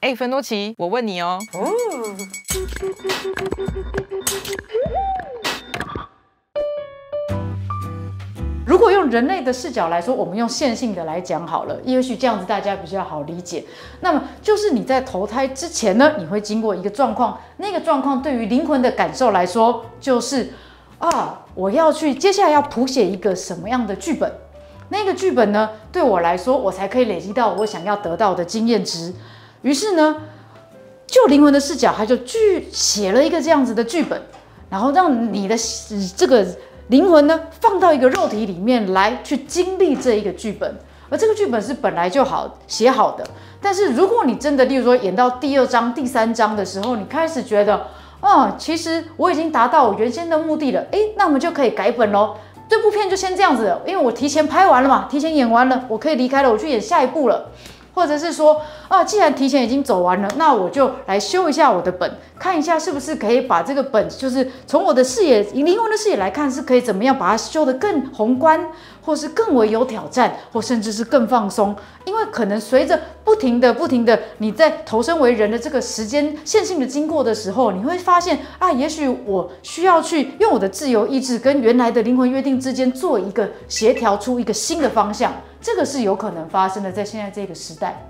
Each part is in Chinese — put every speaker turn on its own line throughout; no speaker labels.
哎，芬多奇，我问你哦。
如果用人类的视角来说，我们用线性的来讲好了，也许这样子大家比较好理解。那么就是你在投胎之前呢，你会经过一个状况，那个状况对于灵魂的感受来说，就是我要去接下来要谱写一个什么样的剧本。那个剧本呢，对我来说，我才可以累积到我想要得到的经验值。于是呢，就灵魂的视角，他就写了一个这样子的剧本，然后让你的这个灵魂呢放到一个肉体里面来去经历这一个剧本。而这个剧本是本来就写好的，但是如果你真的，例如说演到第2章、第3章的时候，你开始觉得，其实我已经达到我原先的目的了，那我们就可以改本咯。这部片就先这样子了，因为我提前拍完了嘛，提前演完了，我可以离开了，我去演下一部了。或者是说，既然提前已经走完了，那我就来修一下我的本，看一下是不是可以把这个本，就是从我的视野、灵魂的视野来看，是可以怎么样把它修得更宏观，或是更为有挑战，或甚至是更放松。因为可能随着不停的你在投身为人的这个时间线性的经过的时候，你会发现也许我需要去用我的自由意志跟原来的灵魂约定之间做一个协调出一个新的方向。这个是有可能发生的，在现在这个时代。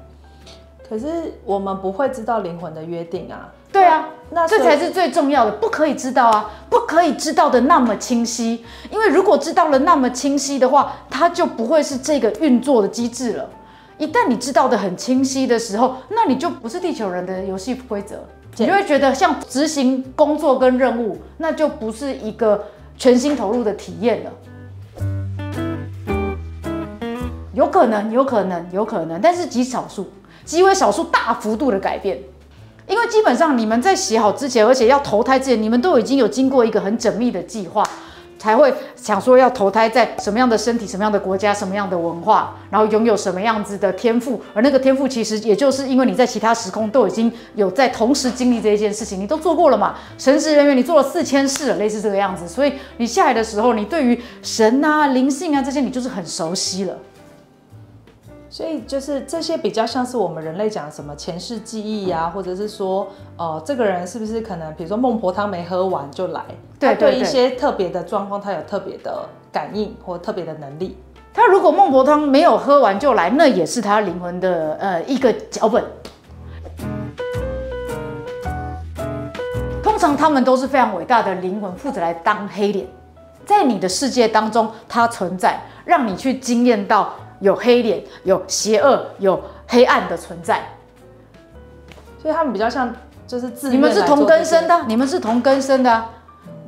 可是我们不会知道灵魂的约定啊。
对啊，这才是最重要的，不可以知道啊，不可以知道的那么清晰。因为如果知道了那么清晰的话，它就不会是这个运作的机制了。一旦你知道的很清晰的时候，那你就不是地球人的游戏规则，你就会觉得像执行工作跟任务，那就不是一个全心投入的体验了。有可能，但是极为少数大幅度的改变。因为基本上你们在写好之前，而且要投胎之前，你们都已经有经过一个很缜密的计划，才会想说要投胎在什么样的身体、什么样的国家、什么样的文化，然后拥有什么样子的天赋。而那个天赋其实也就是因为你在其他时空都已经有在同时经历这一件事情，你都做过了嘛。神职人员你做了4000世了，类似这个样子，所以你下来的时候，你对于神啊、灵性啊这些，你就是很熟悉了。
所以就是这些比较像是我们人类讲什么前世记忆啊，或者是说，这个人是不是可能比如说孟婆汤没喝完就来，对一些特别的状况，他有特别的感应或特别的能力。
他如果孟婆汤没有喝完就来，那也是他灵魂的一个脚本。通常他们都是非常伟大的灵魂，负责来当黑脸，在你的世界当中，它存在，让你去经验到。有黑脸，有邪恶，有黑暗的存在，
所以他们比较像就是自愿。
你们是同根生的，你们是同根生的，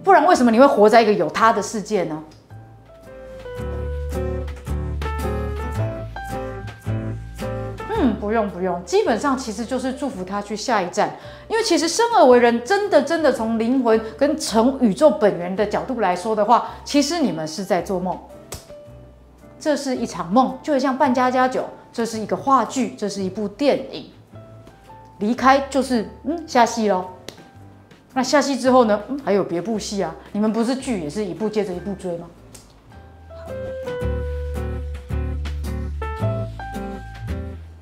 不然为什么你会活在一个有他的世界呢？不用，基本上其实就是祝福他去下一站，因为其实生而为人，真的从灵魂跟从宇宙本源的角度来说的话，其实你们是在做梦。这是一场梦，就像扮家家酒，这是一个话剧，这是一部电影。离开就是下戏咯。那下戏之后呢？还有别部戏啊。你们不是剧也是一部接着一部追吗？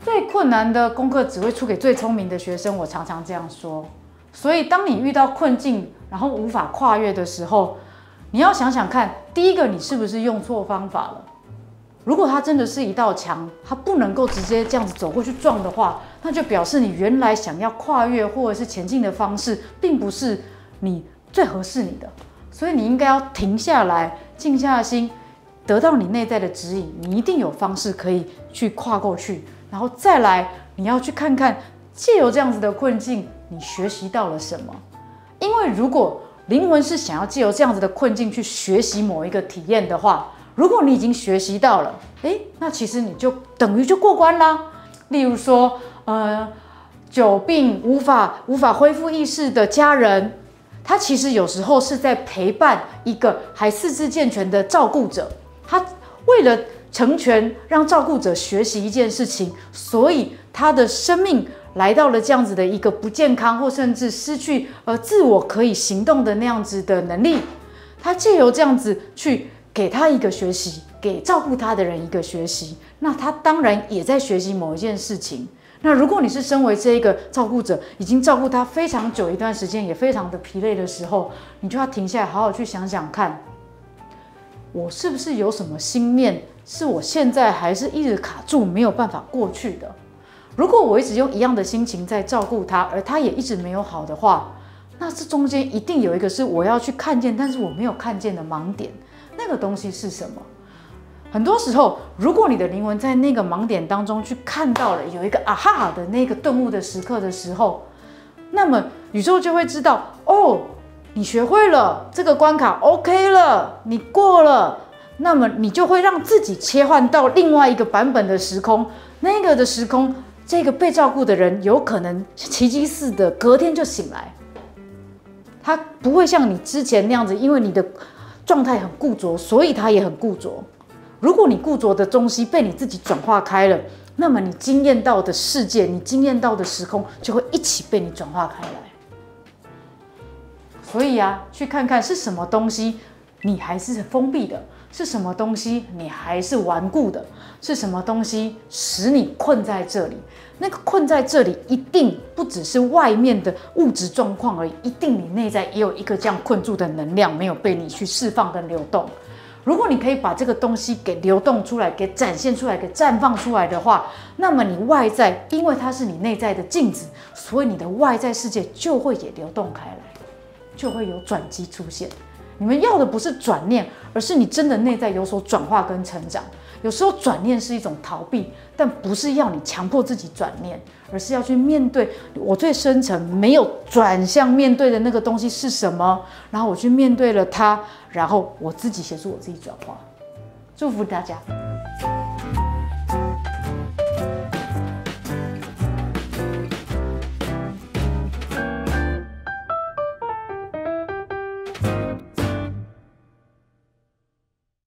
最困难的功课只会出给最聪明的学生，我常常这样说。所以当你遇到困境，然后无法跨越的时候，你要想想看，第一个你是不是用错方法了？如果它真的是一道墙，它不能够直接这样子走过去撞的话，那就表示你原来想要跨越或者是前进的方式，并不是你最合适你的。所以你应该要停下来，静下心，得到你内在的指引，你一定有方式可以去跨过去。然后再来，你要去看看，借由这样子的困境，你学习到了什么？因为如果灵魂是想要借由这样子的困境去学习某一个体验的话，如果你已经学习到了，那其实你就等于就过关啦。例如说，久病无法恢复意识的家人，他其实有时候是在陪伴一个还四肢健全的照顾者，他为了成全让照顾者学习一件事情，所以他的生命来到了这样子的一个不健康或甚至失去自我可以行动的那样子的能力，他借由这样子去给他一个学习，给照顾他的人一个学习，那他当然也在学习某一件事情。那如果你是身为这一个照顾者，已经照顾他非常久一段时间，也非常的疲累的时候，你就要停下来，好好去想想看，我是不是有什么心念，是我现在还是一直卡住，没有办法过去的。如果我一直用一样的心情在照顾他，而他也一直没有好的话，那这中间一定有一个是我要去看见，但是我没有看见的盲点。那个东西是什么？很多时候，如果你的灵魂在那个盲点当中去看到了有一个啊哈的那个顿悟的时刻的时候，那么宇宙就会知道，哦，你学会了这个关卡 ，OK 了，你过了，那么你就会让自己切换到另外一个版本的时空，那个的时空，这个被照顾的人有可能奇迹似的隔天就醒来，他不会像你之前那样子，因为你的状态很固着，所以他也很固着。如果你固着的东西被你自己转化开了，那么你经验到的世界，你经验到的时空就会一起被你转化开来。所以啊，去看看是什么东西你还是很封闭的，是什么东西你还是顽固的，是什么东西使你困在这里。那个困在这里一定不只是外面的物质状况而已，一定你内在也有一个这样困住的能量没有被你去释放跟流动。如果你可以把这个东西给流动出来，给展现出来，给绽放出来的话，那么你外在，因为它是你内在的镜子，所以你的外在世界就会也流动开来，就会有转机出现。你们要的不是转念，而是你真的内在有所转化跟成长。有时候转念是一种逃避，但不是要你强迫自己转念，而是要去面对我最深层没有转向面对的那个东西是什么，然后我去面对了它，然后我自己协助我自己转化。祝福大家。